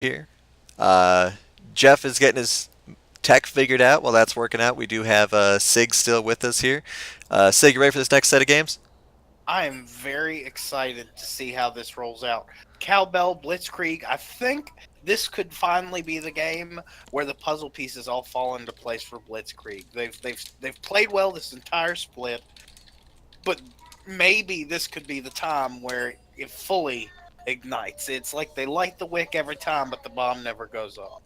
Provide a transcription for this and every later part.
here. Jeff is getting his tech figured out. While that's working out, we do have Sig still with us here. Sig, you ready for this next set of games? I am very excited to see how this rolls out. Cowbell, Blitzkrieg, I think this could finally be the game where the puzzle pieces all fall into place for Blitzkrieg. They've played well this entire split, but maybe this could be the time where it fully ignites. It's like they light the wick every time, but the bomb never goes off.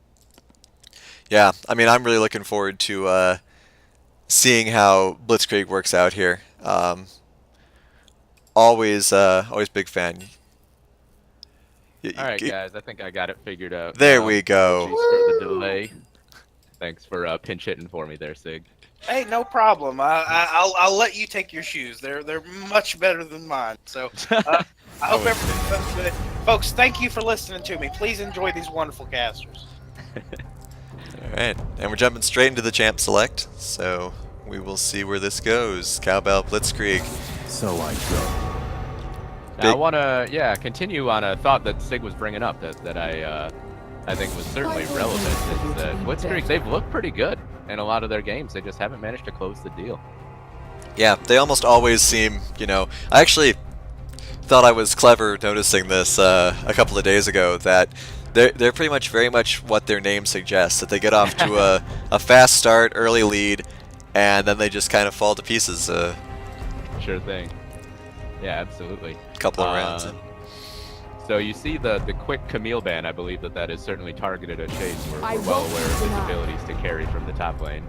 Yeah, I mean, I'm really looking forward to seeing how Blitzkrieg works out here. Always big fan. Alright guys, I think I got it figured out There now. we go. Apologies for the delay. Thanks for pinch hitting for me there, Sig. Hey, no problem. I'll let you take your shoes. They're much better than mine. So I hope everything goes good. Folks, thank you for listening to me. Please enjoy these wonderful casters. Alright, and we're jumping straight into the champ select, so we will see where this goes. Cowbell, Blitzkrieg. So I go. Now, I want to, continue on a thought that Sig was bringing up that I think was certainly relevant. Is that Blitzkrieg, they've looked pretty good in a lot of their games. They just haven't managed to close the deal. Yeah, they almost always seem, I actually thought I was clever noticing this a couple of days ago, that they're pretty much very much what their name suggests, that they get off to a fast start, early lead, and then they just kind of fall to pieces Sure thing. Yeah, absolutely. a couple of rounds in. So you see the quick Camille ban. I believe that is certainly targeted at Chase. We're well aware of his abilities to carry from the top lane.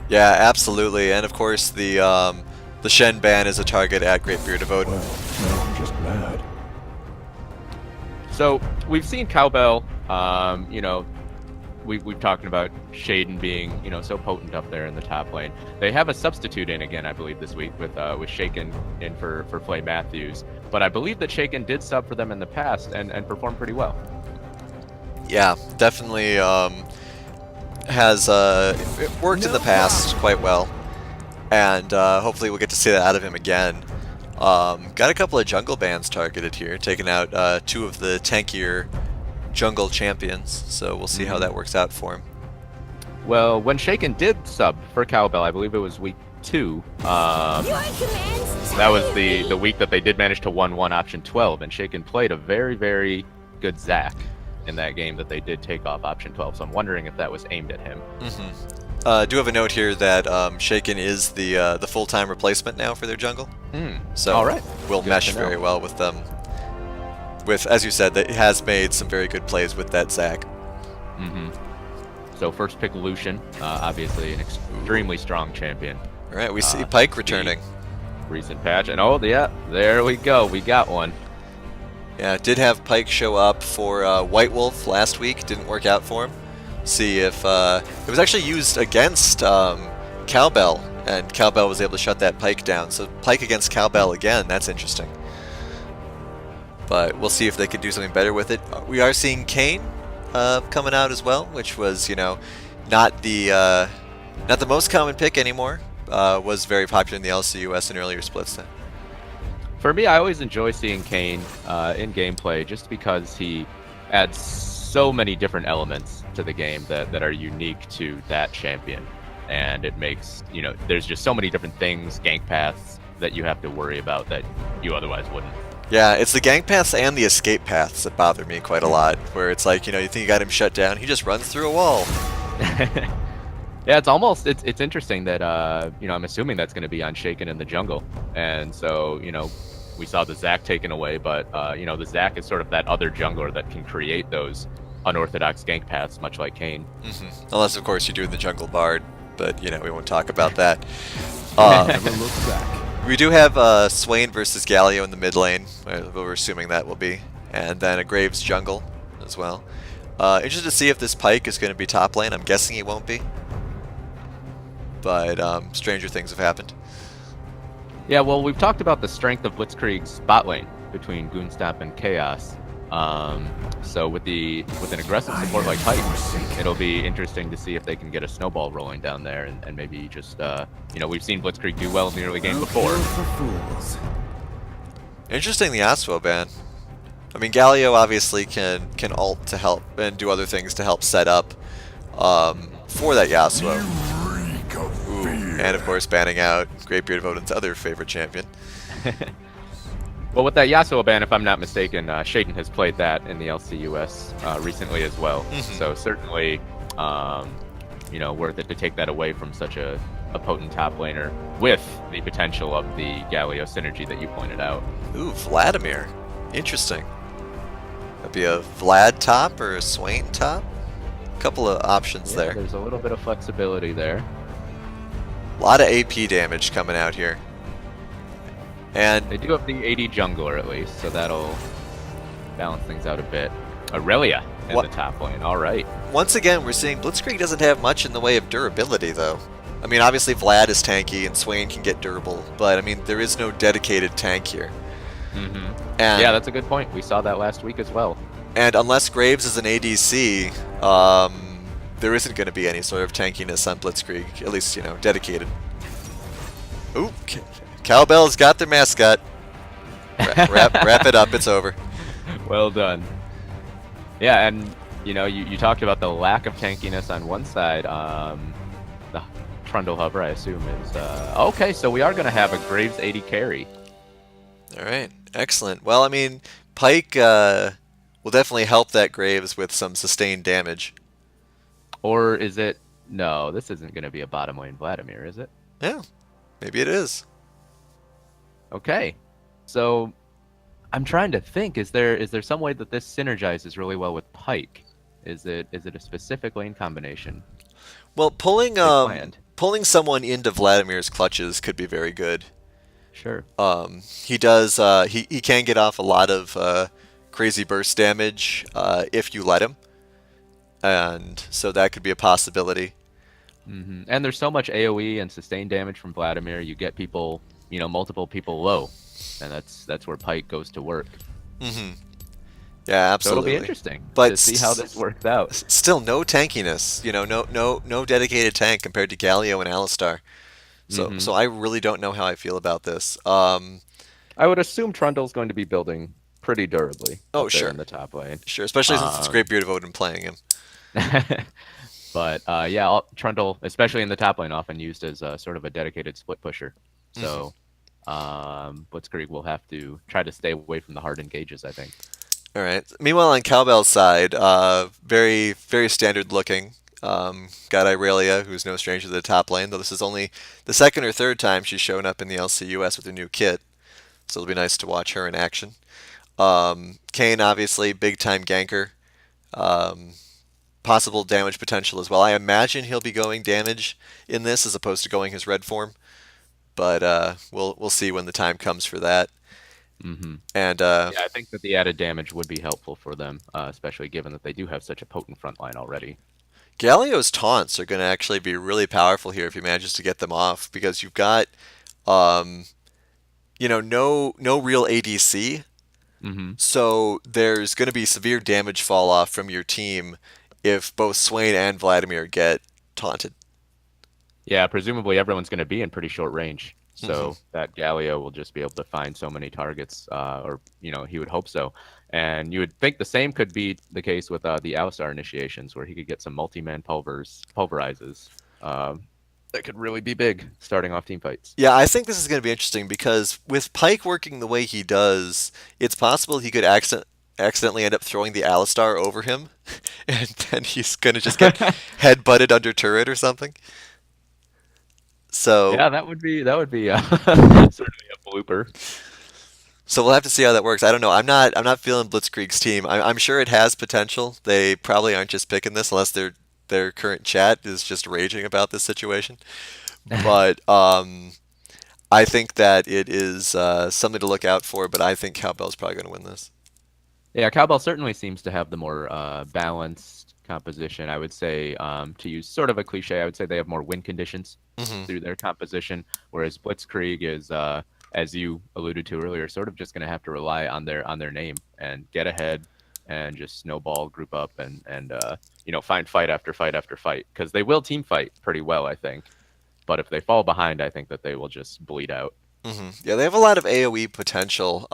Yeah, absolutely, and of course the Shen ban is a target at Great Beard of Odin. Well, no, I'm just mad. So we've seen Cowbell. We've talked about Shaden being so potent up there in the top lane. They have a substitute in again, I believe, this week with Shaken in for Flay Matthews. But I believe that Shaken did sub for them in the past and performed pretty well. Yeah, definitely has it worked in the past quite well, and hopefully we'll get to see that out of him again. Got a couple of jungle bans targeted here, taking out two of the tankier jungle champions, so we'll see how that works out for him. Well, when Shaken did sub for Cowbell, I believe it was week 2. That was the week that they did manage to 1-1 option 12, and Shaken played a very, very good Zac in that game that they did take off option 12. So I'm wondering if that was aimed at him. Do have a note here that Shaken is the full-time replacement now for their jungle. So all right, will good mesh to know. very well with them. With, as you said, that has made some very good plays with that Zac. So first pick Lucian, obviously an extremely strong champion. All right, we see Pyke returning. Recent patch, and oh yeah, there we go, we got one. Yeah, did have Pyke show up for White Wolf last week. Didn't work out for him. See if it was actually used against Cowbell, and Cowbell was able to shut that Pyke down. So Pyke against Cowbell again. That's interesting. But we'll see if they can do something better with it. We are seeing Kayn coming out as well, which was not the most common pick anymore. Was very popular in the LCUS and earlier splits. For me, I always enjoy seeing Kayn in gameplay just because he adds so many different elements to the game that are unique to that champion. And it makes, there's just so many different things, gank paths, that you have to worry about that you otherwise wouldn't. Yeah, it's the gank paths and the escape paths that bother me quite a lot, where it's like, you think you got him shut down, he just runs through a wall. Yeah, it's interesting that, I'm assuming that's going to be on Shaken in the jungle. And so, we saw the Zac taken away, but, the Zac is sort of that other jungler that can create those unorthodox gank paths, much like Kayn. Unless, of course, you're doing the jungle bard, but, we won't talk about that. Never look back. We do have Swain versus Galio in the mid lane, we're assuming that will be, and then a Graves jungle as well. Interested to see if this Pyke is going to be top lane. I'm guessing he won't be, but stranger things have happened. Yeah, well, we've talked about the strength of Blitzkrieg's bot lane between Goonstomp and Chaos. So with an aggressive support like Pyke, it'll be interesting to see if they can get a snowball rolling down there and maybe just, we've seen Blitzkrieg do well in the early game before. For fools. Interesting, the Aswo ban. I mean, Galio obviously can ult to help and do other things to help set up for that Yasuo. Ooh, and of course banning out Greatbeard of Odin's other favorite champion. Well, with that Yasuo ban, if I'm not mistaken, Shaden has played that in the LCUS recently as well. So certainly, worth it to take that away from such a potent top laner with the potential of the Galio synergy that you pointed out. Ooh, Vladimir. Interesting. That'd be a Vlad top or a Swain top? A couple of options there. There's a little bit of flexibility there. A lot of AP damage coming out here. And they do have the AD jungler at least, so that'll balance things out a bit. Aurelia in the top lane, alright. Once again, we're seeing Blitzkrieg doesn't have much in the way of durability, though. I mean, obviously Vlad is tanky and Swain can get durable, but I mean, there is no dedicated tank here. And, yeah, that's a good point. We saw that last week as well. And unless Graves is an ADC, there isn't going to be any sort of tankiness on Blitzkrieg, at least, dedicated. Ooh, Cowbell's got their mascot. Wrap it up, it's over. Well done. Yeah, and you talked about the lack of tankiness on one side. The Trundle Hover, I assume, is okay. So we are going to have a Graves 80 carry. All right, excellent. Well, I mean, Pyke will definitely help that Graves with some sustained damage. Or is it? No, this isn't going to be a bottom lane Vladimir, is it? Yeah, maybe it is. Okay, so I'm trying to think. Is there some way that this synergizes really well with Pyke? Is it a specific lane combination? Well, pulling someone into Vladimir's clutches could be very good. Sure. He does. He can get off a lot of crazy burst damage if you let him, and so that could be a possibility. And there's so much AOE and sustained damage from Vladimir. You get people, multiple people low, and that's where Pyke goes to work. Yeah, absolutely. So it'll be interesting to see how this works out. Still, no tankiness. No dedicated tank compared to Galio and Alistar. So I really don't know how I feel about this. I would assume Trundle's going to be building pretty durably. Oh, sure. In the top lane. Sure, especially since it's Greatbeard of Odin playing him. But yeah, Trundle, especially in the top lane, often used as sort of a dedicated split pusher. So Blitzkrieg will have to try to stay away from the hard engages, I think. All right. Meanwhile, on Cowbell's side, very, very standard looking. Got Irelia, who's no stranger to the top lane, though this is only the second or third time she's shown up in the LCUS with a new kit. So it'll be nice to watch her in action. Kayn, obviously, big-time ganker. Possible damage potential as well. I imagine he'll be going damage in this as opposed to going his red form. But we'll see when the time comes for that. And yeah, I think that the added damage would be helpful for them, especially given that they do have such a potent front line already. Galio's taunts are going to actually be really powerful here if he manages to get them off, because you've got, no real ADC. So there's going to be severe damage fall off from your team if both Swain and Vladimir get taunted. Yeah, presumably everyone's going to be in pretty short range. So that Galio will just be able to find so many targets, or he would hope so. And you would think the same could be the case with the Alistar initiations, where he could get some multi-man pulverizes. That could really be big starting off team fights. Yeah, I think this is going to be interesting because with Pyke working the way he does, it's possible he could accidentally end up throwing the Alistar over him, and then he's going to just get head-butted under turret or something. So yeah, that would be certainly a blooper. So we'll have to see how that works. I don't know. I'm not feeling Blitzkrieg's team. I'm sure it has potential. They probably aren't just picking this unless their current chat is just raging about this situation. But I think that it is something to look out for. But I think Cowbell's probably going to win this. Yeah, Cowbell certainly seems to have the more balanced composition. I would say, to use sort of a cliche, I would say they have more win conditions through their composition, whereas Blitzkrieg is, as you alluded to earlier, sort of just going to have to rely on their name and get ahead and just snowball, group up, and find fight after fight after fight, because they will team fight pretty well, I think. But if they fall behind, I think that they will just bleed out. Yeah, they have a lot of AoE potential.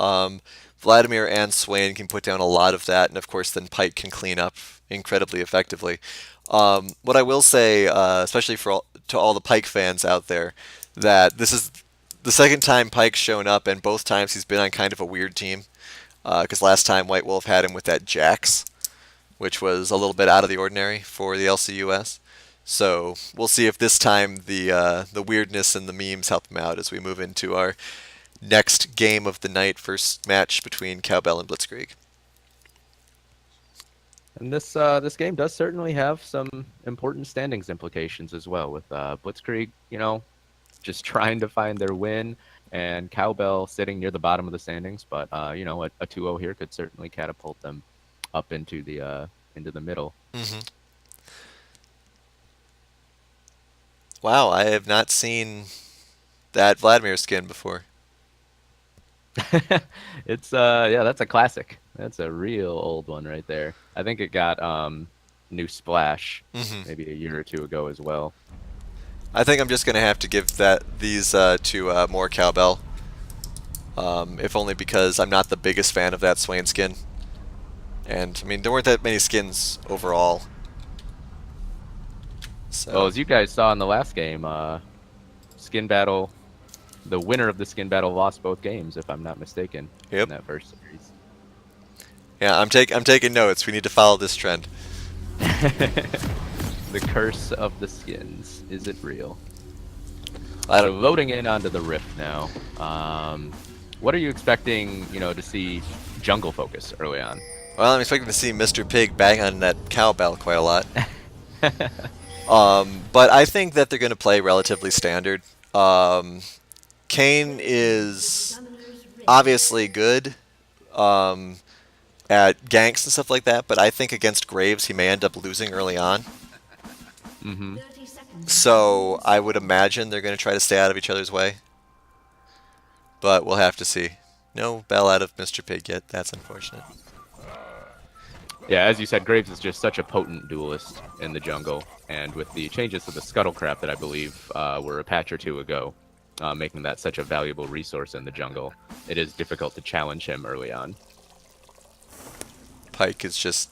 Vladimir and Swain can put down a lot of that, and of course then Pike can clean up incredibly effectively. What I will say, especially to all the Pike fans out there, that this is the second time Pike's shown up, and both times he's been on kind of a weird team. Because last time White Wolf had him with that Jax, which was a little bit out of the ordinary for the LCUS. So we'll see if this time the weirdness and the memes help him out as we move into our next game of the night, first match between Cowbell and Blitzkrieg. And this game does certainly have some important standings implications as well, with Blitzkrieg, just trying to find their win, and Cowbell sitting near the bottom of the standings. But a 2-0 here could certainly catapult them up into the middle. Wow, I have not seen that Vladimir skin before. It's that's a classic. That's a real old one right there. I think it got new splash maybe a year or two ago as well. I think I'm just gonna have to give these to more Cowbell, if only because I'm not the biggest fan of that Swain skin, and I mean there weren't that many skins overall. So. Well, as you guys saw in the last game, skin battle. The winner of the skin battle lost both games, if I'm not mistaken. Yep. In that first series. Yeah, I'm taking notes. We need to follow this trend. The curse of the skins. Is it real? I So don't. loading in onto the Rift now. What are you expecting, to see jungle focus early on? Well, I'm expecting to see Mr. Pig bang on that Cowbell quite a lot. But I think that they're going to play relatively standard. Kane is obviously good at ganks and stuff like that, but I think against Graves he may end up losing early on. So I would imagine they're going to try to stay out of each other's way. But we'll have to see. No bell out of Mr. Pig yet. That's unfortunate. Yeah, as you said, Graves is just such a potent duelist in the jungle, and with the changes to the Scuttlecraft that I believe were a patch or two ago, making that such a valuable resource in the jungle, it is difficult to challenge him early on. Pike is just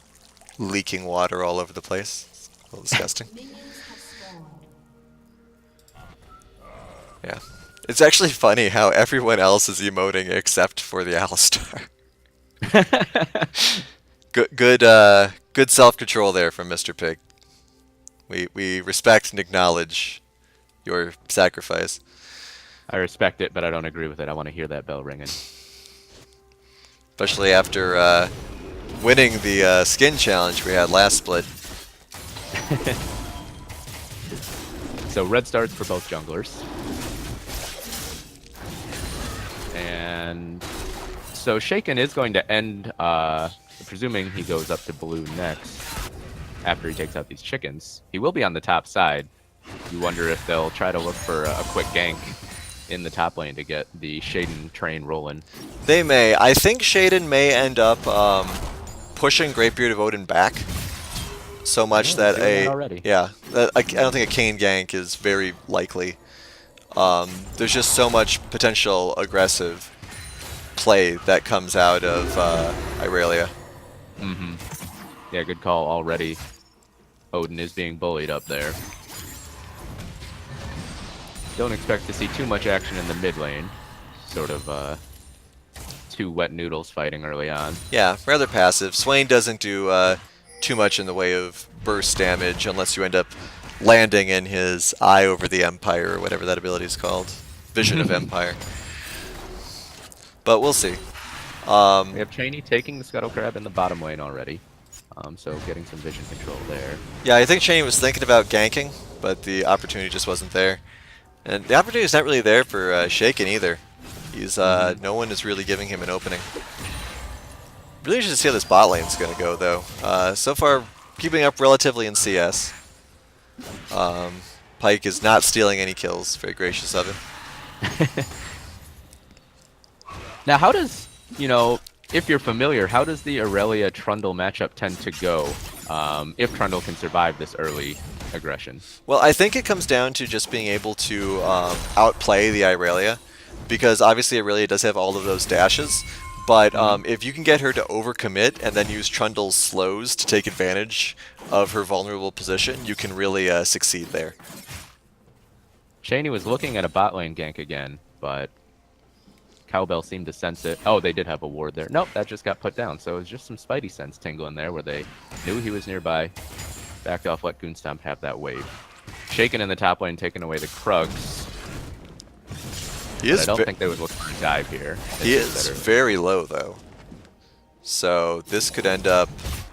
leaking water all over the place. It's a little disgusting. Yeah. It's actually funny how everyone else is emoting except for the Alistar. Good self-control there from Mr. Pig. We respect and acknowledge your sacrifice. I respect it, but I don't agree with it. I want to hear that bell ringing. Especially after winning the skin challenge we had last split. So red starts for both junglers. And so Shaken is going to end, presuming he goes up to blue next, after he takes out these chickens. He will be on the top side. You wonder if they'll try to look for a quick gank in the top lane to get the Shaden train rolling. They may. I think Shaden may end up pushing Greatbeard of Odin back so much that I don't think a Kane gank is very likely. There's just so much potential aggressive play that comes out of Irelia. Yeah, good call already. Odin is being bullied up there. Don't expect to see too much action in the mid lane. Sort of two wet noodles fighting early on. Yeah, rather passive. Swain doesn't do too much in the way of burst damage unless you end up landing in his Eye Over the Empire, or whatever that ability is called. Vision of Empire. But we'll see. We have Cheney taking the Scuttle Crab in the bottom lane already. So getting some vision control there. Yeah, I think Cheney was thinking about ganking, but the opportunity just wasn't there. And the opportunity is not really there for Shaken either. He's no one is really giving him an opening. Really interested to see how this bot lane is going to go, though. So far, keeping up relatively in CS. Pike is not stealing any kills. Very gracious of him. Now, how does, if you're familiar, how does the Irelia Trundle matchup tend to go if Trundle can survive this early aggression? Well, I think it comes down to just being able to outplay the Irelia. because obviously Aurelia does have all of those dashes. But if you can get her to overcommit and then use Trundle's slows to take advantage of her vulnerable position, you can really succeed there. Cheney was looking at a bot lane gank again, but Cowbell seemed to sense it. Oh, they did have a ward there. Nope, that just got put down. So it was just some Spidey sense tingling there where they knew he was nearby. Backed off, let Goonstomp have that wave. Shaken in the top lane, taking away the Krugs. I don't think they would look for a dive here. He is very low, though. So this could end up,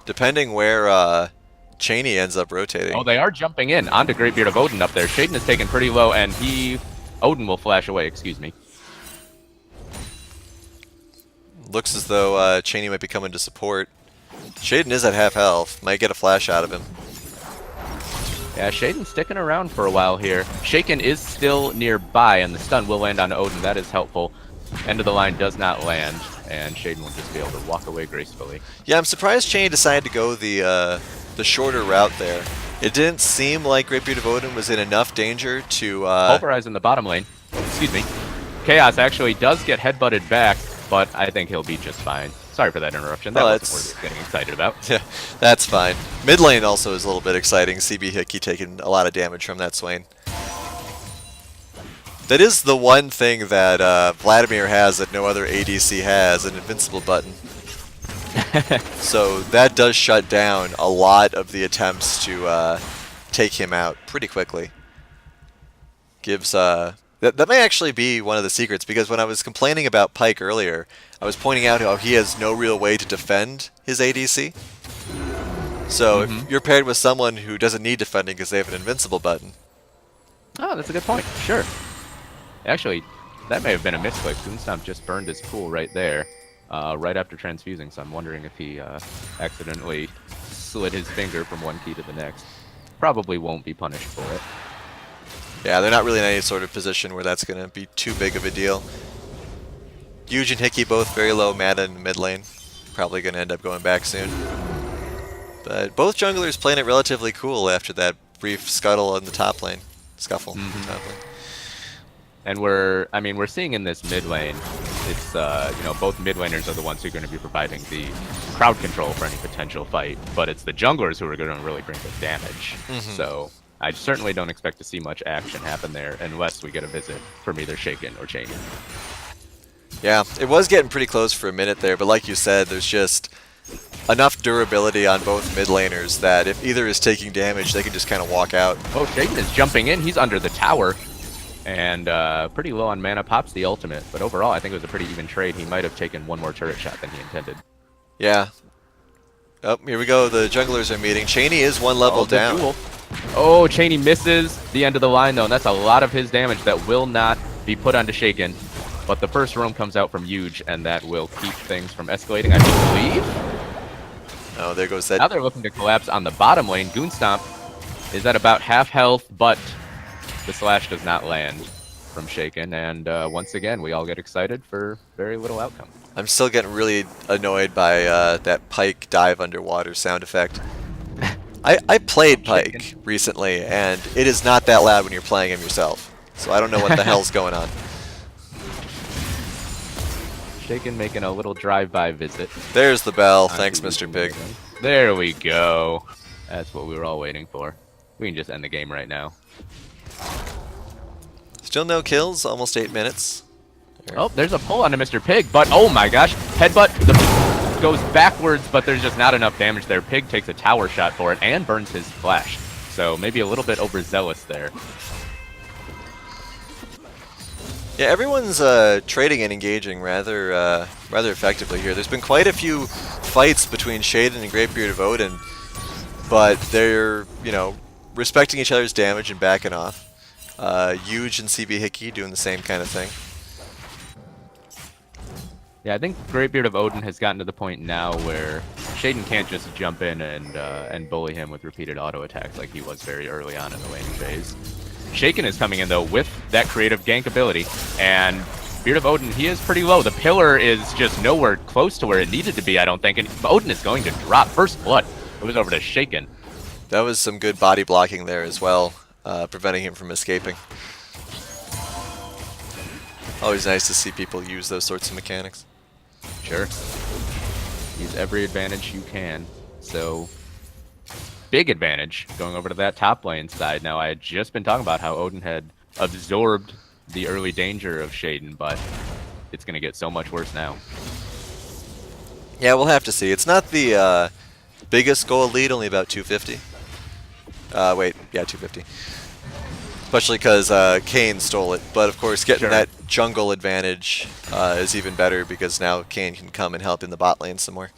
depending where Cheney ends up rotating. Oh, they are jumping in onto Greatbeard of Odin up there. Shaden is taken pretty low, and Odin will flash away, excuse me. Looks as though Cheney might be coming to support. Shaden is at half health. Might get a flash out of him. Yeah, Shaden's sticking around for a while here. Shaken is still nearby, and the stun will land on Odin. That is helpful. End of the line does not land, and Shaden will just be able to walk away gracefully. Yeah, I'm surprised Cheney decided to go the shorter route there. It didn't seem like Greatbeard of Odin was in enough danger to... Pulverize in the bottom lane. Excuse me. Chaos actually does get headbutted back, but I think he'll be just fine. Sorry for that interruption. That wasn't worth getting excited about. Yeah, that's fine. Mid lane also is a little bit exciting. CB Hickey taking a lot of damage from that Swain. That is the one thing that Vladimir has that no other ADC has, an invincible button. So that does shut down a lot of the attempts to take him out pretty quickly. Gives that may actually be one of the secrets, because when I was complaining about Pyke earlier, I was pointing out how he has no real way to defend his ADC. So if you're paired with someone who doesn't need defending because they have an invincible button. Oh, that's a good point. Sure. Actually, that may have been a misclick. Goonstomp just burned his pool right there, right after transfusing, so I'm wondering if he accidentally slid his finger from one key to the next. Probably won't be punished for it. Yeah, they're not really in any sort of position where that's going to be too big of a deal. Huge and Hickey both very low mana in mid lane. Probably going to end up going back soon. But both junglers playing it relatively cool after that brief scuttle in the top lane. Scuffle. Top lane. And we're seeing in this mid lane, it's both mid laners are the ones who are going to be providing the crowd control for any potential fight, but it's the junglers who are going to really bring the damage. So I certainly don't expect to see much action happen there unless we get a visit from either Shaken or Cheney. Yeah, it was getting pretty close for a minute there, but like you said, there's just enough durability on both mid laners that if either is taking damage, they can just kind of walk out. Oh, Shaken is jumping in. He's under the tower. And pretty low on mana, pops the ultimate. But overall, I think it was a pretty even trade. He might have taken one more turret shot than he intended. Yeah. Oh, here we go. The junglers are meeting. Cheney is one level down. Duel. Oh, Cheney misses the end of the line, though, and that's a lot of his damage that will not be put onto Shaken. But the first roam comes out from Huge, and that will keep things from escalating, I believe. Oh, there goes that. Now they're looking to collapse on the bottom lane. Goonstomp is at about half health, but the slash does not land from Shaken, and once again, we all get excited for very little outcome. I'm still getting really annoyed by that Pyke dive underwater sound effect. I played Pyke recently, and it is not that loud when you're playing him yourself. So I don't know what the hell's going on. Shaken making a little drive-by visit. There's the bell. Thanks, Mr. Pig. There we go. That's what we were all waiting for. We can just end the game right now. Still no kills, almost 8 minutes. Oh, there's a pull onto Mr. Pig, but oh my gosh, headbutt goes backwards, but there's just not enough damage there. Pig takes a tower shot for it and burns his flash. So maybe a little bit overzealous there. Yeah, everyone's trading and engaging rather effectively here. There's been quite a few fights between Shaden and Greatbeard of Odin, but they're, respecting each other's damage and backing off. Huge and CB Hickey doing the same kind of thing. Yeah, I think Greatbeard of Odin has gotten to the point now where Shaden can't just jump in and bully him with repeated auto attacks like he was very early on in the laning phase. Shaken is coming in though with that creative gank ability, and Beard of Odin, he is pretty low. The pillar is just nowhere close to where it needed to be, I don't think, and Odin is going to drop. First blood. It was over to Shaken. That was some good body blocking there as well, preventing him from escaping. Always nice to see people use those sorts of mechanics. Sure. Use every advantage you can. So, big advantage going over to that top lane side. Now, I had just been talking about how Odin had absorbed the early danger of Shaden, but it's going to get so much worse now. Yeah, we'll have to see. It's not the biggest gold lead, only about 250. Wait, yeah, 250. Especially because Kayn stole it. But of course, getting Sure. that jungle advantage is even better because now Kayn can come and help in the bot lane some more.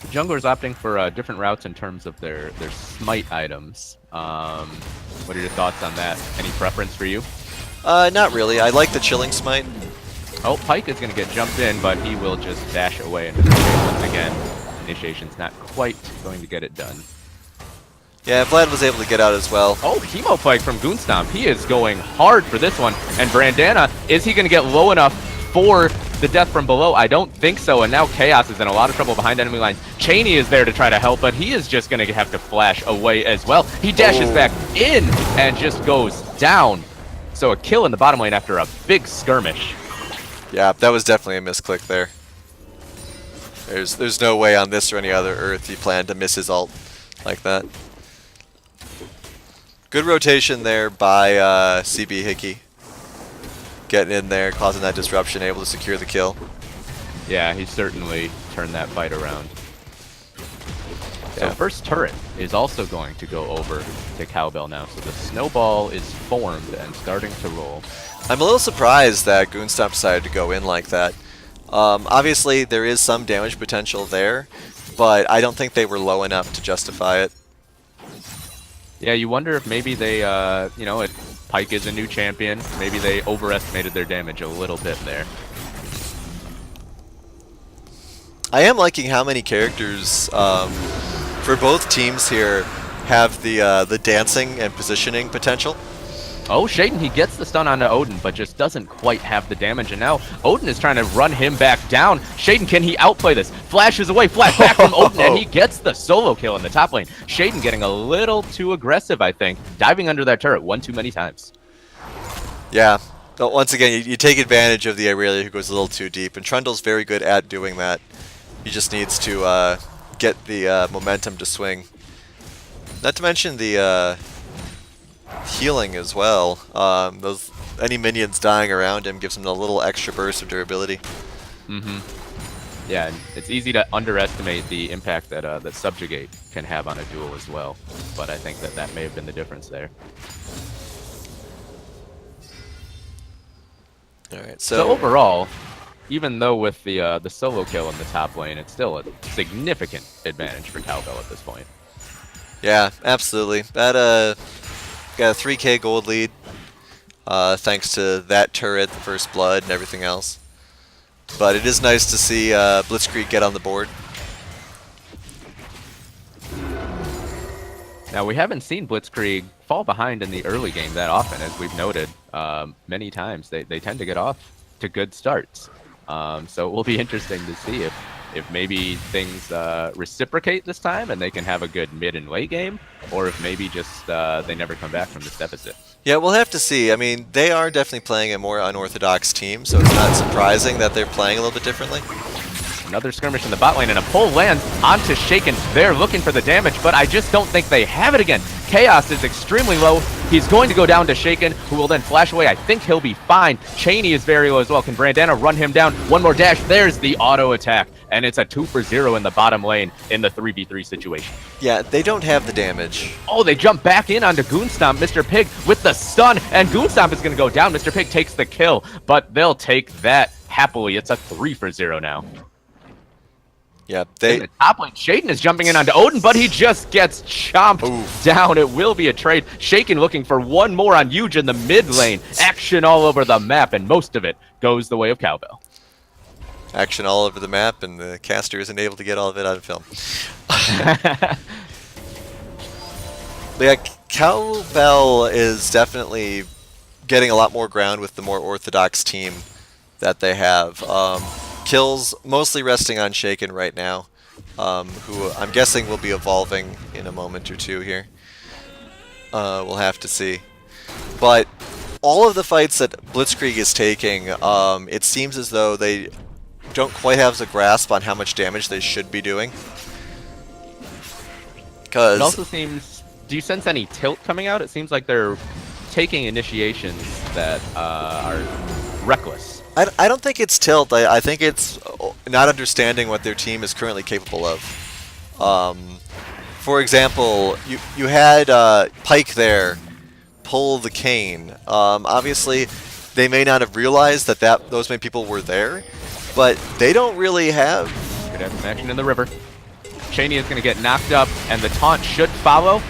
The junglers opting for different routes in terms of their smite items. What are your thoughts on that? Any preference for you? Not really. I like the chilling smite. Oh, Pyke is going to get jumped in, but he will just dash away into the shade once again. Initiation's not quite going to get it done. Yeah, Vlad was able to get out as well. Oh, Chemo Pyke from Goonstomp. He is going hard for this one. And Brandana, is he going to get low enough for the death from below? I don't think so. And now Chaos is in a lot of trouble behind enemy lines. Cheney is there to try to help, but he is just going to have to flash away as well. He dashes back in and just goes down. So a kill in the bottom lane after a big skirmish. Yeah, that was definitely a misclick there. There's no way on this or any other Earth you plan to miss his ult like that. Good rotation there by CB Hickey. Getting in there, causing that disruption, able to secure the kill. Yeah, he certainly turned that fight around. So Yeah. first turret is also going to go over to Cowbell now. So the snowball is formed and starting to roll. I'm a little surprised that Goonstomp decided to go in like that. Obviously, there is some damage potential there, but I don't think they were low enough to justify it. Yeah, you wonder if maybe they, you know, Pyke is a new champion. Maybe they overestimated their damage a little bit there. I am liking how many characters for both teams here have the dancing and positioning potential. Oh, Shaden, he gets the stun onto Odin, but just doesn't quite have the damage. And now Odin is trying to run him back down. Shaden, can he outplay this? Flashes away, flash back from Odin, and he gets the solo kill in the top lane. Shaden getting a little too aggressive, I think. Diving under that turret one too many times. Yeah, but once again, you take advantage of the Irelia who goes a little too deep, and Trundle's very good at doing that. He just needs to get the momentum to swing. Not to mention the healing as well. Any minions dying around him gives him a little extra burst of durability. Yeah, and it's easy to underestimate the impact that that Subjugate can have on a duel as well. But I think that may have been the difference there. All right, So overall, even though with the solo kill in the top lane, it's still a significant advantage for Cowbell at this point. yeah, absolutely. That got a 3K gold lead, thanks to that turret, the first blood, and everything else. But it is nice to see Blitzkrieg get on the board. Now, we haven't seen Blitzkrieg fall behind in the early game that often, as we've noted many times. They tend to get off to good starts. So it will be interesting to see if maybe things reciprocate this time and they can have a good mid and late game, or if maybe just they never come back from this deficit. Yeah, we'll have to see. I mean, they are definitely playing a more unorthodox team, so it's not surprising that they're playing a little bit differently. Another skirmish in the bot lane, and a pull lands onto Shaken. They're looking for the damage, but I just don't think they have it again. Chaos is extremely low. He's going to go down to Shaken, who will then flash away. I think he'll be fine. Cheney is very low as well. Can Brandana run him down? One more dash. There's the auto attack, and it's a 2-for-0 in the bottom lane in the 3v3 situation. Yeah, they don't have the damage. Oh, they jump back in onto Goonstomp. Mr. Pig with the stun, and Goonstomp is going to go down. Mr. Pig takes the kill, but they'll take that happily. It's a 3-for-0 now. Yeah, In the top lane, Shaden is jumping in onto Odin, but he just gets chomped down. It will be a trade. Shaken looking for one more on Huge in the mid lane. Action all over the map, and most of it goes the way of Cowbell. Action all over the map, and the caster isn't able to get all of it on film. But yeah, Cowbell is definitely getting a lot more ground with the more orthodox team that they have. Kills mostly resting on Shaken right now, who I'm guessing will be evolving in a moment or two here. We'll have to see. But all of the fights that Blitzkrieg is taking, it seems as though they don't quite have a grasp on how much damage they should be doing. It also seems... Do you sense any tilt coming out? It seems like they're taking initiations that are reckless. I don't think it's tilt. I think it's not understanding what their team is currently capable of. For example, you had Pike there pull the cane. Obviously, they may not have realized that those many people were there, but they don't really have... Could have some action in the river. Cheney is going to get knocked up, and the taunt should follow.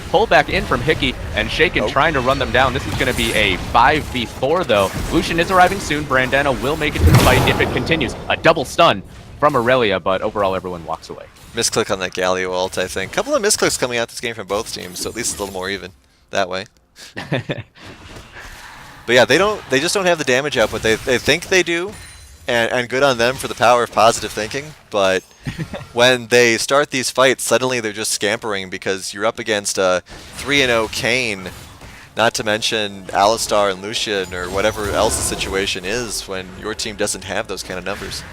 Pull back in from Hickey, and Shaken trying to run them down. This is going to be a 5v4, though. Lucian is arriving soon. Brandana will make it to the fight if it continues. A double stun from Aurelia, but overall everyone walks away. Misclick on that Galio ult, I think. Couple of misclicks coming out this game from both teams, so at least it's a little more even that way. But yeah, they just don't have the damage output they think they do, and good on them for the power of positive thinking, but when they start these fights, suddenly they're just scampering because you're up against a 3-0 Kane, not to mention Alistar and Lucian or whatever else the situation is when your team doesn't have those kind of numbers.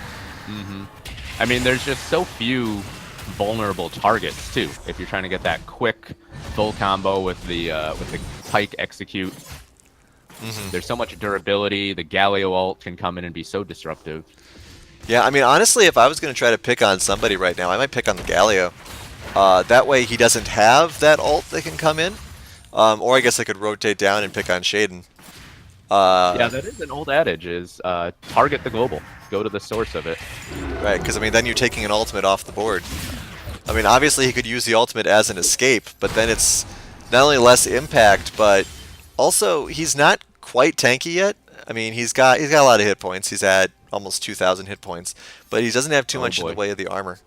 I mean, there's just so few vulnerable targets, too, if you're trying to get that quick full combo with the Pike execute. There's so much durability. The Galio ult can come in and be so disruptive. Yeah, I mean, honestly, if I was going to try to pick on somebody right now, I might pick on the Galio. That way he doesn't have that ult that can come in. Or I guess I could rotate down and pick on Shaden. Yeah, that is an old adage, is target the global. Go to the source of it. Right, because, I mean, then you're taking an ultimate off the board. I mean, obviously he could use the ultimate as an escape, but then it's not only less impact, but also he's not quite tanky yet. I mean, he's got a lot of hit points. He's at almost 2,000 hit points, but he doesn't have too much in the way of the armor.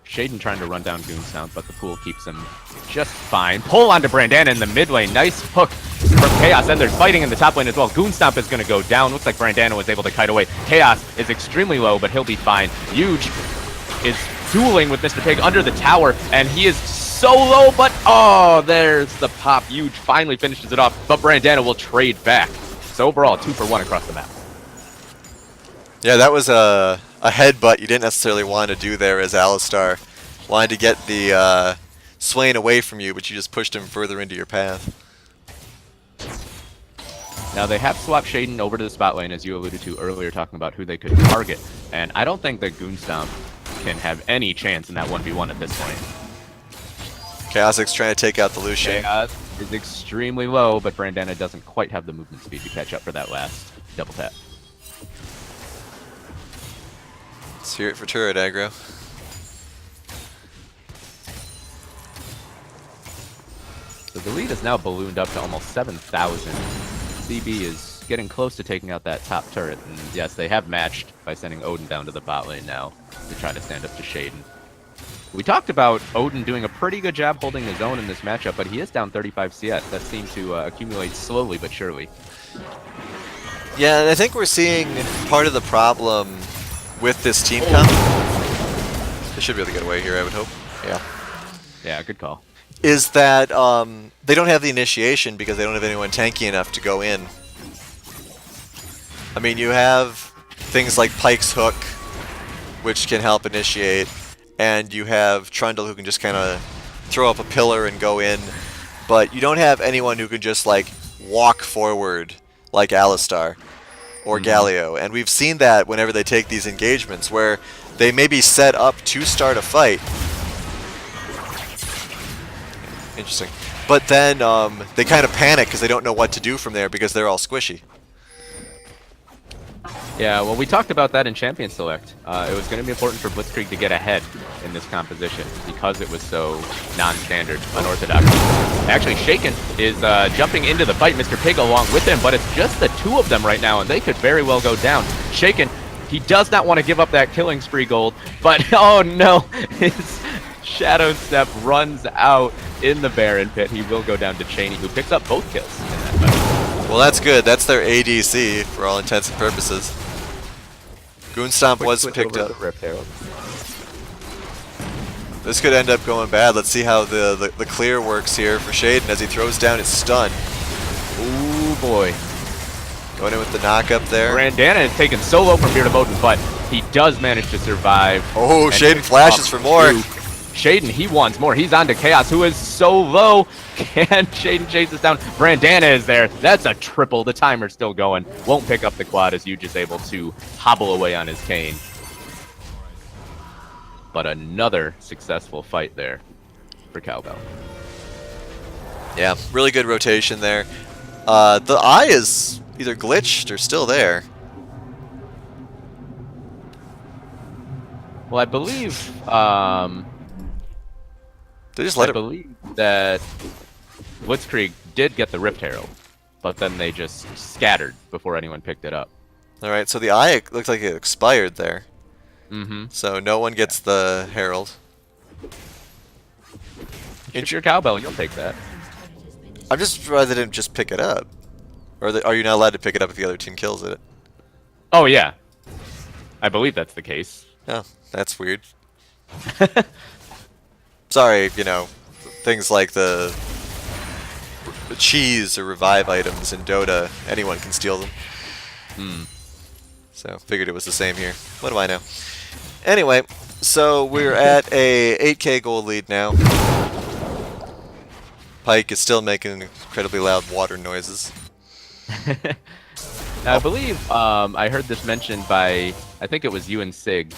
Shaden trying to run down Goonstown, but the pool keeps him just fine. Pull onto Brandana in the mid lane. Nice hook from Chaos, and there's fighting in the top lane as well. Goonstomp is going to go down. Looks like Brandana was able to kite away. Chaos is extremely low, but he'll be fine. Huge is dueling with Mr. Pig under the tower, and he is so low, but oh, there's the pop. Huge finally finishes it off, but Brandana will trade back. So overall, 2 for 1 across the map. Yeah, that was a headbutt you didn't necessarily want to do there as Alistar. Wanted to get the Swain away from you, but you just pushed him further into your path. Now, they have swapped Shaden over to the spot lane, as you alluded to earlier, talking about who they could target. And I don't think that Goonstomp can have any chance in that 1v1 at this point. Chaosic's trying to take out the Lucian. Chaos is extremely low, but Brandana doesn't quite have the movement speed to catch up for that last double tap. Let's hear it for turret aggro. So the lead is now ballooned up to almost 7,000. CB is getting close to taking out that top turret, and yes, they have matched by sending Odin down to the bot lane now to try to stand up to Shaden. We talked about Odin doing a pretty good job holding his own in this matchup, but he is down 35 CS. That seemed to accumulate slowly but surely. Yeah, and I think we're seeing part of the problem with this team comp. They should be able to get away here, I would hope. Yeah. Yeah, good call. Is that they don't have the initiation because they don't have anyone tanky enough to go in. I mean, you have things like Pike's Hook, which can help initiate, and you have Trundle who can just kind of throw up a pillar and go in, but you don't have anyone who can just like walk forward like Alistar or Galio, and we've seen that whenever they take these engagements where they may be set up to start a fight. Interesting. But then they kind of panic because they don't know what to do from there because they're all squishy. Yeah, well, we talked about that in Champion Select. It was going to be important for Blitzkrieg to get ahead in this composition because it was so non-standard, unorthodox. Actually, Shaken is jumping into the fight, Mr. Pig along with him, but it's just the two of them right now, and they could very well go down. Shaken, he does not want to give up that killing spree gold, but oh no, his Shadow Step runs out in the Baron Pit. He will go down to Cheney, who picks up both kills in that fight. Well, that's good. That's their ADC for all intents and purposes. Goonstomp was picked up. This could end up going bad. Let's see how the clear works here for Shaden as he throws down his stun. Ooh, boy. Going in with the knock up there. Brandana is taken solo from Beard of Odin, but he does manage to survive. Oh, and Shaden pick flashes up for more. 2. Shaden, he wants more. He's on to Chaos, who is so low. Can Shaden chase this down? Brandana is there. That's a triple. The timer's still going. Won't pick up the quad as Yuji's able to hobble away on his cane. But another successful fight there for Cowbell. Yeah, really good rotation there. The eye is either glitched or still there. Well, I believe They just let I it. believe that Blitzkrieg did get the Rift Herald, but then they just scattered before anyone picked it up. All right, so the eye looks like it expired there. Mm-hmm. So no one gets the herald. If you're Cowbell, you'll take that. I'm just surprised they didn't just pick it up. Or are you not allowed to pick it up if the other team kills it? Oh, yeah. I believe that's the case. Oh, that's weird. Sorry, you know, things like the cheese or revive items in Dota, anyone can steal them. So, figured it was the same here. What do I know? Anyway, so we're at a 8k gold lead now. Pike is still making incredibly loud water noises. Now, I believe I heard this mentioned by, I think it was you and Sig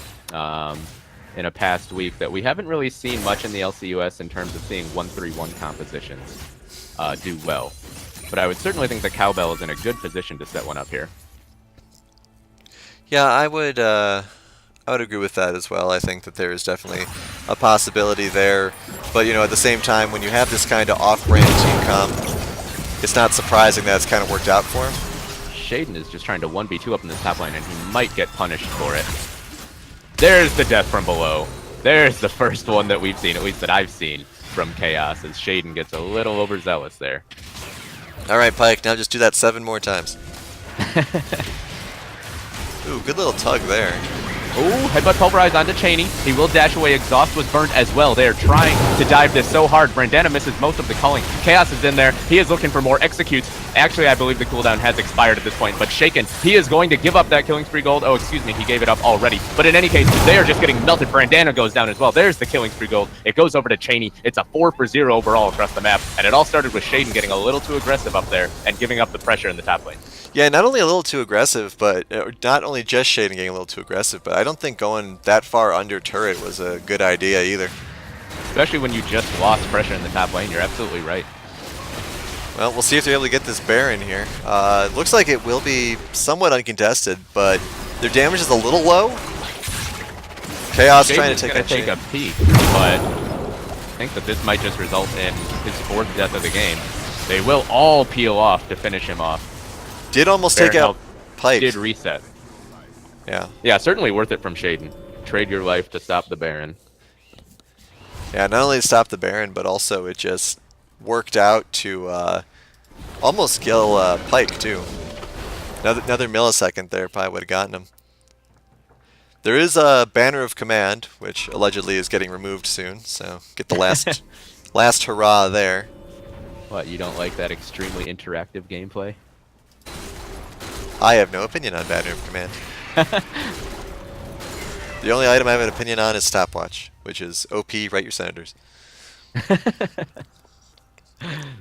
in a past week, that we haven't really seen much in the LCUS in terms of seeing 1-3-1 compositions do well. But I would certainly think that Cowbell is in a good position to set one up here. Yeah, I would agree with that as well. I think that there is definitely a possibility there. But, you know, at the same time, when you have this kind of off-brand team comp, it's not surprising that it's kind of worked out for him. Shaden is just trying to 1v2 up in this top lane, and he might get punished for it. There's the death from below. There's the first one that we've seen, at least that I've seen, from Chaos, as Shaden gets a little overzealous there. All right, Pike, now just do that 7 more times. Ooh, good little tug there. Ooh, headbutt pulverized onto Cheney. He will dash away. Exhaust was burnt as well. They are trying to dive this so hard. Brandana misses most of the culling. Chaos is in there. He is looking for more executes. Actually, I believe the cooldown has expired at this point, but Shaken, he is going to give up that killing spree gold. Oh, excuse me, he gave it up already. But in any case, they are just getting melted. Brandana goes down as well. There's the killing spree gold. It goes over to Cheney. It's a 4-for-0 overall across the map, and it all started with Shaden getting a little too aggressive up there and giving up the pressure in the top lane. Yeah, not only a little too aggressive, but not only just Shaden getting a little too aggressive, but I don't think going that far under turret was a good idea either. Especially when you just lost pressure in the top lane. You're absolutely right. Well, we'll see if they're able to get this Baron here. It looks like it will be somewhat uncontested, but their damage is a little low. Chaos Shaden trying is to gonna take a peek, but I think that this might just result in his 4th death of the game. They will all peel off to finish him off. Did almost Baron take out health Pike. did reset. Yeah. Yeah, certainly worth it from Shaden. Trade your life to stop the Baron. Yeah, not only to stop the Baron, but also it just worked out to almost kill Pike, too. Another millisecond there probably would have gotten him. There is a Banner of Command, which allegedly is getting removed soon, so get the last last hurrah there. What, you don't like that extremely interactive gameplay? I have no opinion on Banner of Command. The only item I have an opinion on is Stopwatch, which is OP, write your senators.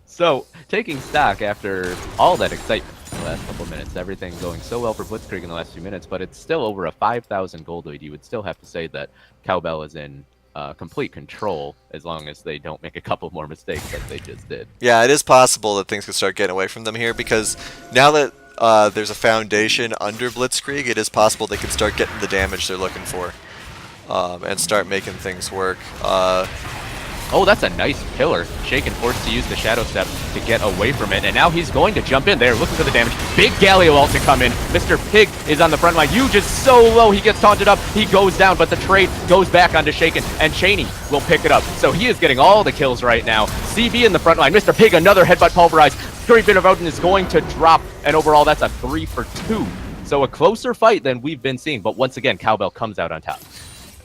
So, taking stock after all that excitement in the last couple of minutes, everything going so well for Blitzkrieg in the last few minutes, but it's still over a 5,000 gold lead. You would still have to say that Cowbell is in complete control as long as they don't make a couple more mistakes like they just did. Yeah, it is possible that things could start getting away from them here, because now that there's a foundation under Blitzkrieg, it is possible they could start getting the damage they're looking for and start making things work. Oh, that's a nice pillar. Shaken forced to use the Shadow Step to get away from it, and now he's going to jump in there, looking for the damage. Big Galio ult to come in. Mr. Pig is on the front line. You just so low. He gets taunted up. He goes down, but the trade goes back onto Shaken, and Cheney will pick it up. So he is getting all the kills right now. CB in the front line. Mr. Pig, another headbutt pulverized. Great bit of Odin is going to drop, and overall that's a 3-for-2. So a closer fight than we've been seeing, but once again, Cowbell comes out on top.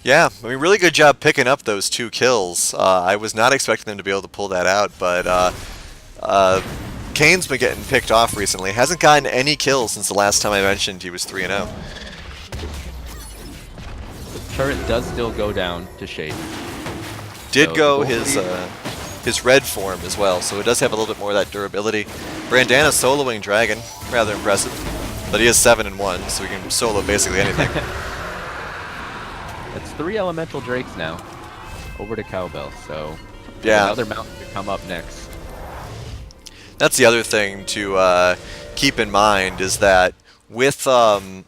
Yeah, I mean, really good job picking up those 2 kills. I was not expecting them to be able to pull that out, but Kane's been getting picked off recently. Hasn't gotten any kills since the last time I mentioned he was 3-0. Turret does still go down to Shaden. Did So go the his red form as well, so it does have a little bit more of that durability. Brandana soloing Dragon, rather impressive. But he is 7-1, so he can solo basically anything. That's 3 elemental drakes now. Over to Cowbell, so Yeah. another mountain to come up next. That's the other thing to keep in mind is that with no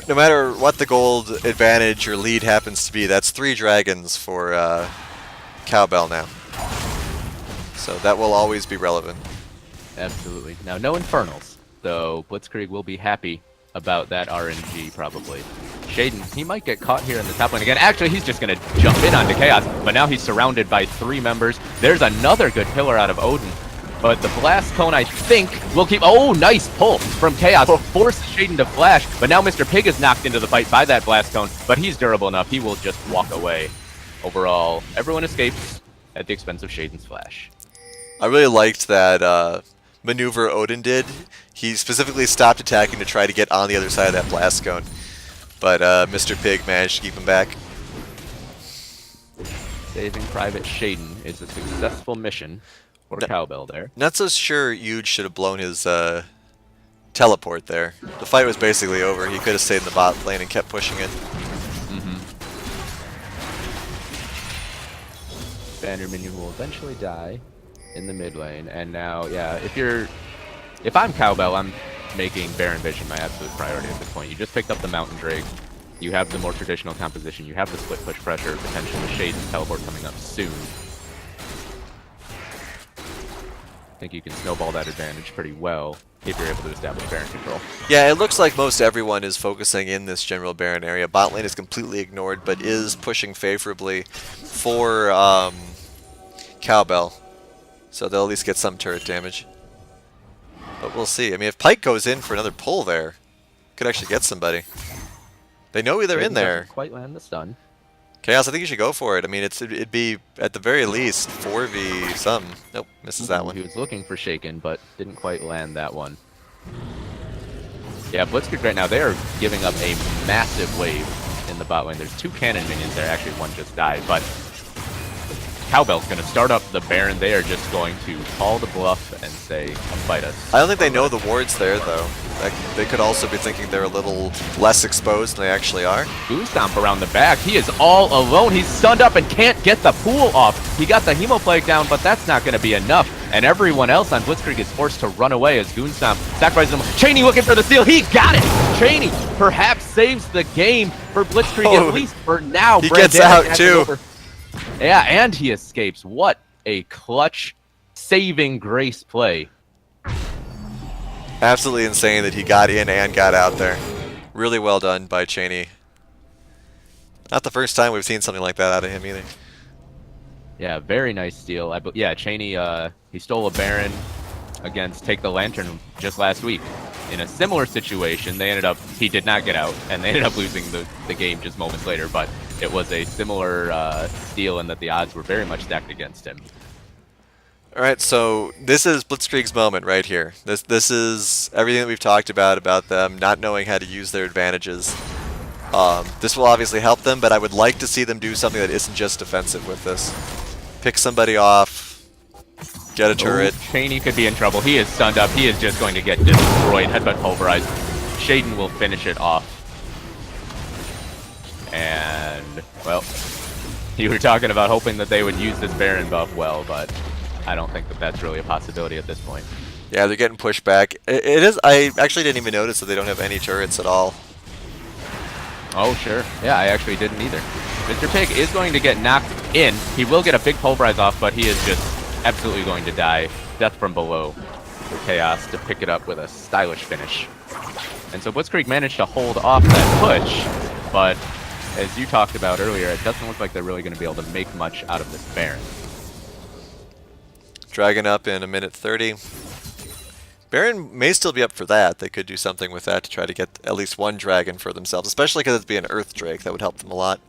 matter what the gold advantage or lead happens to be, that's 3 dragons for Cowbell now. So that will always be relevant. Absolutely. Now, no Infernals, so Blitzkrieg will be happy about that RNG, probably. Shaden, he might get caught here in the top lane again. Actually, he's just going to jump in onto Chaos, but now he's surrounded by 3 members. There's another good pillar out of Odin, but the Blast Cone, I think, will keep... Oh, nice pull from Chaos. Forces Shaden to flash, but now Mr. Pig is knocked into the fight by that Blast Cone, but he's durable enough. He will just walk away. Overall, everyone escapes at the expense of Shaden's flash. I really liked that maneuver Odin did. He specifically stopped attacking to try to get on the other side of that blast cone. But Mr. Pig managed to keep him back. Saving Private Shaden is a successful mission for Cowbell there. Not so sure Huge should have blown his teleport there. The fight was basically over. He could have stayed in the bot lane and kept pushing it. Banner minion will eventually die in the mid lane, and now, yeah, if I'm Cowbell, I'm making Baron Vision my absolute priority at this point. You just picked up the Mountain Drake, you have the more traditional composition, you have the split push pressure, potential with Shaden's teleport coming up soon. I think you can snowball that advantage pretty well if you're able to establish Baron control. Yeah, it looks like most everyone is focusing in this general Baron area. Bot lane is completely ignored, but is pushing favorably for Cowbell. So they'll at least get some turret damage. But we'll see. I mean, if Pike goes in for another pull there, could actually get somebody. They know they're in there. Quite land the stun. Chaos, I think you should go for it. I mean, it'd be, at the very least, 4v some. Nope, misses that one. He was looking for Shaken, but didn't quite land that one. Yeah, Blitzkrieg right now, they are giving up a massive wave in the bot lane. There's 2 cannon minions there. Actually, one just died, but Cowbell's going to start up the Baron. They are just going to call the bluff and say, come fight us. I don't think they know the ward's there, though. They could also be thinking they're a little less exposed than they actually are. Goose Stomp around the back. He is all alone. He's stunned up and can't get the pool off. He got the Hemoplague down, but that's not going to be enough. And everyone else on Blitzkrieg is forced to run away as Goon Stomp sacrifices him. Cheney looking for the steal. He got it! Cheney perhaps saves the game for Blitzkrieg, at least for now. He gets out, too. Yeah, and he escapes. What a clutch saving grace play. Absolutely insane that he got in and got out there. Really well done by Cheney. Not the first time we've seen something like that out of him either. Yeah, very nice steal. Yeah, Cheney, he stole a Baron against Take the Lantern just last week. In a similar situation, he did not get out, and they ended up losing the game just moments later, but it was a similar steal in that the odds were very much stacked against him. Alright, so this is Blitzkrieg's moment right here. This is everything that we've talked about them not knowing how to use their advantages. This will obviously help them, but I would like to see them do something that isn't just defensive with this. Pick somebody off, get a turret. Cheney could be in trouble. He is stunned up. He is just going to get destroyed. Headbutt pulverized. Shaden will finish it off. And, well, you were talking about hoping that they would use this Baron buff well, but I don't think that that's really a possibility at this point. Yeah, they're getting pushed back. It is. I actually didn't even notice that they don't have any turrets at all. Oh, sure. Yeah, I actually didn't either. Mr. Pig is going to get knocked in. He will get a big pulverize off, but he is just absolutely going to die. Death from below for Chaos to pick it up with a stylish finish. And so Blitzkrieg managed to hold off that push, but as you talked about earlier, it doesn't look like they're really going to be able to make much out of this Baron. Dragon up in 1:30. Baron may still be up for that. They could do something with that to try to get at least one dragon for themselves, especially because it'd be an Earth Drake. That would help them a lot.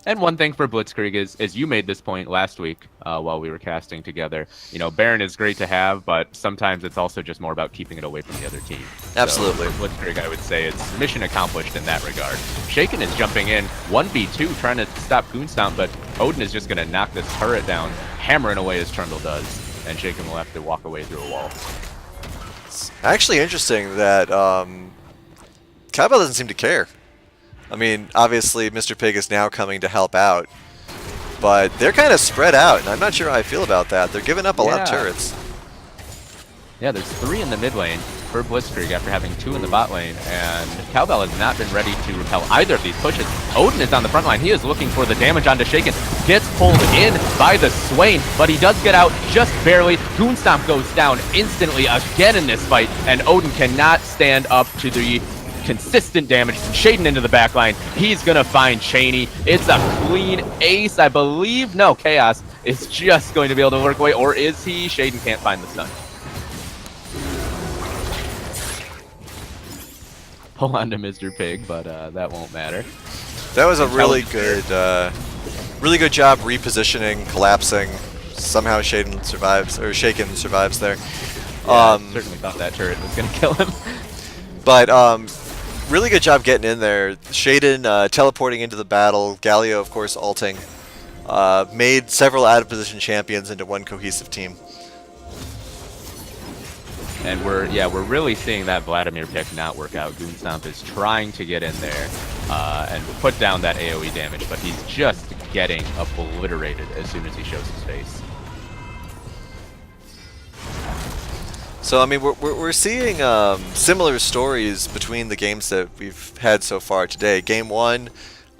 And one thing for Blitzkrieg is you made this point last week while we were casting together. You know, Baron is great to have, but sometimes it's also just more about keeping it away from the other team. Absolutely. So for Blitzkrieg, I would say it's mission accomplished in that regard. Shaken is jumping in 1v2, trying to stop Goonstomp, but Odin is just going to knock this turret down, hammering away as Trundle does, and Shaken will have to walk away through a wall. It's actually interesting that Cowbell doesn't seem to care. I mean, obviously, Mr. Pig is now coming to help out, but they're kind of spread out, and I'm not sure how I feel about that. They're giving up a lot of turrets. Yeah, there's 3 in the mid lane for Blitzkrieg after having 2 in the bot lane, and Cowbell has not been ready to repel either of these pushes. Odin is on the front line. He is looking for the damage onto Shaken. Gets pulled in by the Swain, but he does get out just barely. Goonstomp goes down instantly again in this fight, and Odin cannot stand up to the consistent damage. Shaden into the back line. He's gonna find Cheney. It's a clean ace, I believe. No, Chaos is just going to be able to work away, or is he? Shaden can't find the stun. Hold on to Mr. Pig, but that won't matter. That was a really good job repositioning, collapsing. Somehow Shaden survives, or Shaken survives there. Yeah, certainly thought that turret was gonna kill him. But really good job getting in there. Shaden teleporting into the battle. Galio, of course, ulting. Made several out-of-position champions into one cohesive team. And we're really seeing that Vladimir pick not work out. Goonstomp is trying to get in there and put down that AoE damage, but he's just getting obliterated as soon as he shows his face. So I mean, we're seeing similar stories between the games that we've had so far today. Game 1,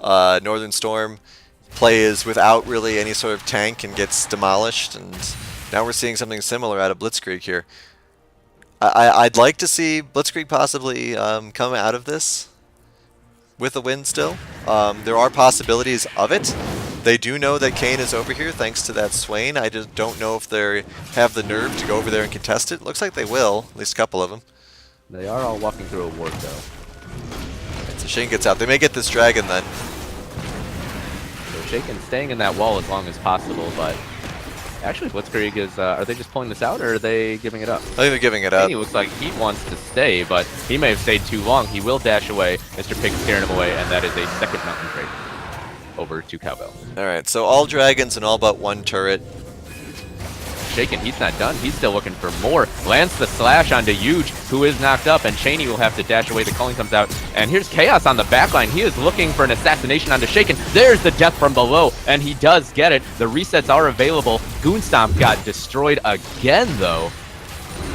Northern Storm plays without really any sort of tank and gets demolished, and now we're seeing something similar out of Blitzkrieg here. I'd like to see Blitzkrieg possibly come out of this with a win still. There are possibilities of it. They do know that Kane is over here thanks to that Swain. I just don't know if they have the nerve to go over there and contest it. Looks like they will, at least a couple of them. They are all walking through a ward though. Right, so Shane gets out. They may get this dragon then. So Shaken staying in that wall as long as possible, but actually Blitzkrieg is, are they just pulling this out or are they giving it up? I think they're giving it up. He looks like he wants to stay, but he may have stayed too long. He will dash away. Mr. Pig scaring him away, and that is a second mountain trade over to Cowbell. Alright, so all dragons and all but one turret. Shaken, he's not done. He's still looking for more. Lands the slash onto Huge, who is knocked up, and Cheney will have to dash away. The calling comes out, and here's Chaos on the backline. He is looking for an assassination onto Shaken. There's the death from below, and he does get it. The resets are available. Goonstomp got destroyed again, though.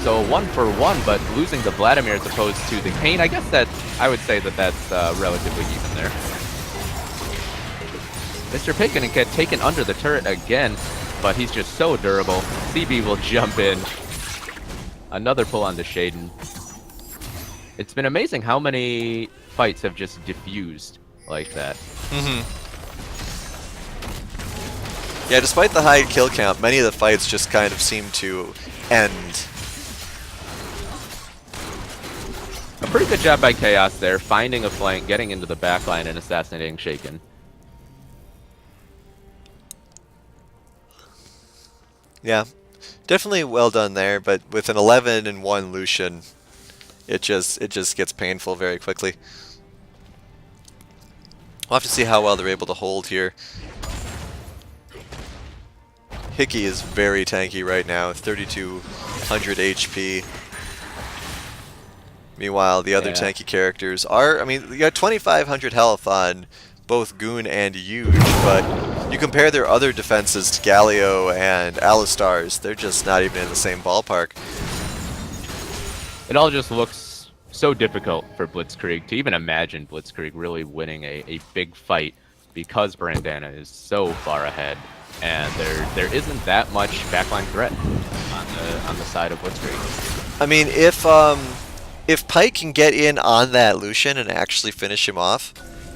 So 1-for-1, but losing to Vladimir as opposed to the Kane. I guess that I would say that that's relatively even there. Mr. Pig gonna get taken under the turret again, but he's just so durable. CB will jump in. Another pull onto Shaden. It's been amazing how many fights have just diffused like that. Yeah, despite the high kill count, many of the fights just kind of seem to end. A pretty good job by Chaos there, finding a flank, getting into the backline, and assassinating Shaken. Yeah, definitely well done there, but with an 11-1 Lucian, it just gets painful very quickly. We'll have to see how well they're able to hold here. Hickey is very tanky right now, 3,200 HP. Meanwhile, the other tanky characters are, I mean, you got 2,500 health on both Goon and Huge, but you compare their other defenses to Galio and Alistar's, they're just not even in the same ballpark. It all just looks so difficult for Blitzkrieg to even imagine Blitzkrieg really winning a big fight because Brandana is so far ahead, and there isn't that much backline threat on the side of Blitzkrieg. I mean, if Pike can get in on that Lucian and actually finish him off,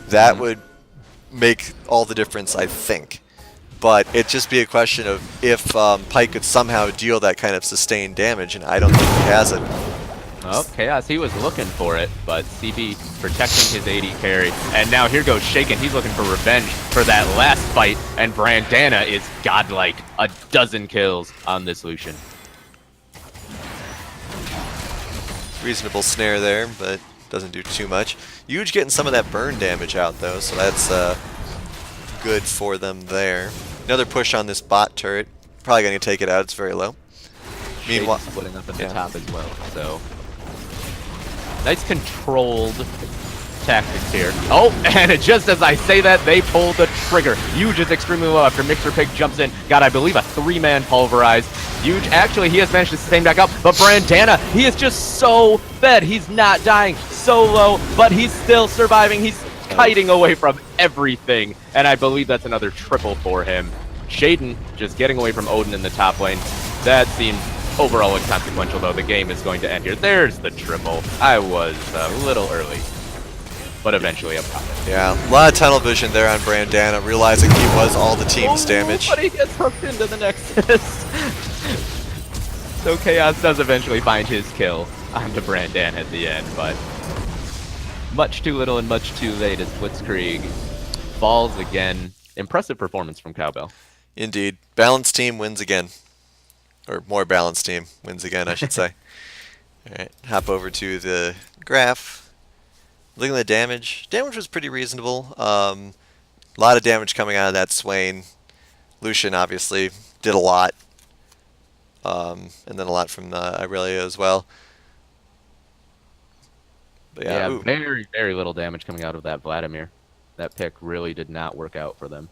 that would make all the difference, I think. But it'd just be a question of if Pike could somehow deal that kind of sustained damage, and I don't think he has it. Oh, Chaos, he was looking for it, but CB protecting his AD carry. And now here goes Shaken. He's looking for revenge for that last fight. And Brandana is godlike. A dozen kills on this Lucian. Reasonable snare there, but doesn't do too much. Huge getting some of that burn damage out, though, so that's good for them there. Another push on this bot turret. Probably going to take it out. It's very low. Meanwhile, Shaden's splitting up at the top as well, so... Nice controlled tactics here. Oh, and just as I say that, they pull the trigger. Huge is extremely low after Mixer Pig jumps in. Got, I believe, a 3-man pulverize. Huge, actually, he has managed to sustain back up, but Brandana, he is just so fed. He's not dying, so low, but he's still surviving. He's kiting away from everything, and I believe that's another triple for him. Shaden just getting away from Odin in the top lane. That seems overall inconsequential, though. The game is going to end here. There's the triple. I was a little early, but eventually I'm coming. yeah, a lot of tunnel vision there on Brandana, realizing he was all the team's damage. But he gets hooked into the Nexus. So Chaos does eventually find his kill onto Brandan at the end, but much too little and much too late as Blitzkrieg falls again. Impressive performance from Cowbell. Indeed. Balanced team wins again. Or more balanced team wins again, I should say. Alright, hop over to the graph. Looking at the damage. Damage was pretty reasonable. A lot of damage coming out of that Swain. Lucian, obviously, did a lot. And then a lot from Irelia as well. But yeah, ooh. Very, very little damage coming out of that Vladimir. That pick really did not work out for them.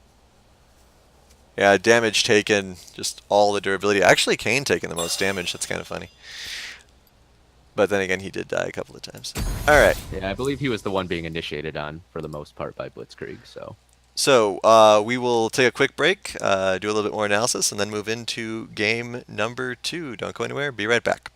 Yeah, damage taken, just all the durability. Actually, Kane taking the most damage. That's kind of funny. But then again, he did die a couple of times. All right. Yeah, I believe he was the one being initiated on for the most part by Blitzkrieg. So we will take a quick break, do a little bit more analysis, and then move into game number 2. Don't go anywhere. Be right back.